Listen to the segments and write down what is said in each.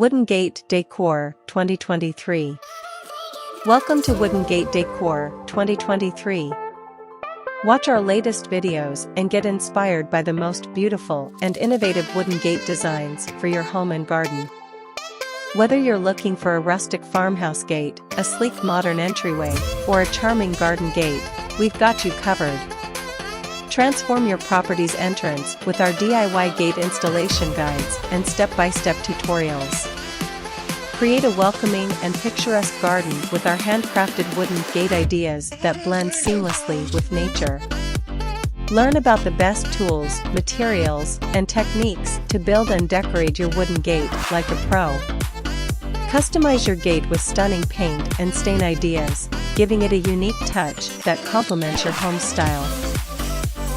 Wooden Gate Decor 2023. Welcome to Wooden Gate Decor 2023. Watch our latest videos and get inspired by the most beautiful and innovative wooden gate designs for your home and garden. Whether you're looking for a rustic farmhouse gate, a sleek modern entryway, or a charming garden gate, we've got you covered. Transform your property's entrance with our DIY gate installation guides and step-by-step tutorials. Create a welcoming and picturesque garden with our handcrafted wooden gate ideas that blend seamlessly with nature. Learn about the best tools, materials, and techniques to build and decorate your wooden gate like a pro. Customize your gate with stunning paint and stain ideas, giving it a unique touch that complements your home style.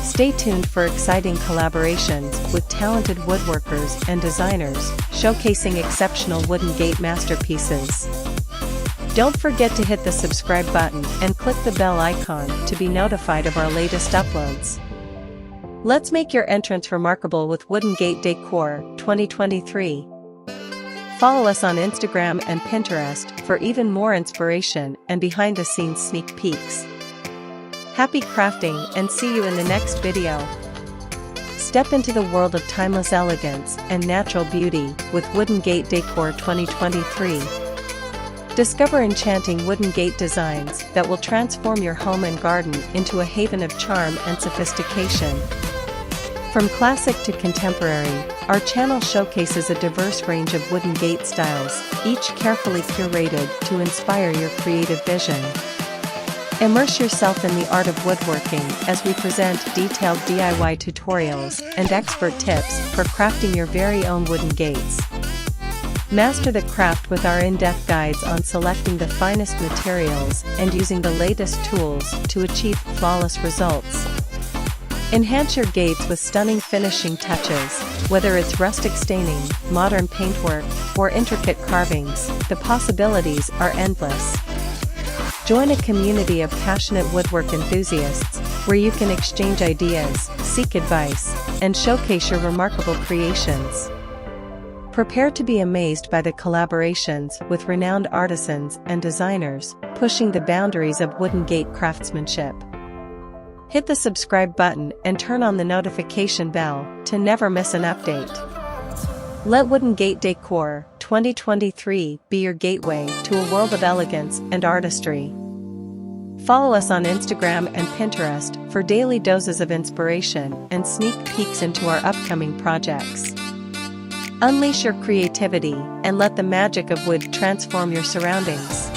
Stay tuned for exciting collaborations with talented woodworkers and designers, showcasing exceptional wooden gate masterpieces. Don't forget to hit the subscribe button and click the bell icon to be notified of our latest uploads. Let's make your entrance remarkable with Wooden Gate Decor 2023. Follow us on Instagram and Pinterest for even more inspiration and behind-the-scenes sneak peeks. Happy crafting and see you in the next video. Step into the world of timeless elegance and natural beauty with Wooden Gate Decor 2023. Discover enchanting wooden gate designs that will transform your home and garden into a haven of charm and sophistication. From classic to contemporary, our channel showcases a diverse range of wooden gate styles, each carefully curated to inspire your creative vision. Immerse yourself in the art of woodworking as we present detailed DIY tutorials and expert tips for crafting your very own wooden gates. Master the craft with our in-depth guides on selecting the finest materials and using the latest tools to achieve flawless results. Enhance your gates with stunning finishing touches, whether it's rustic staining, modern paintwork, or intricate carvings, the possibilities are endless. Join a community of passionate woodwork enthusiasts, where you can exchange ideas, seek advice, and showcase your remarkable creations. Prepare to be amazed by the collaborations with renowned artisans and designers, pushing the boundaries of wooden gate craftsmanship. Hit the subscribe button and turn on the notification bell to never miss an update. Let Wooden Gate Decor 2023 be your gateway to a world of elegance and artistry. Follow us on Instagram and Pinterest for daily doses of inspiration and sneak peeks into our upcoming projects. Unleash your creativity and let the magic of wood transform your surroundings.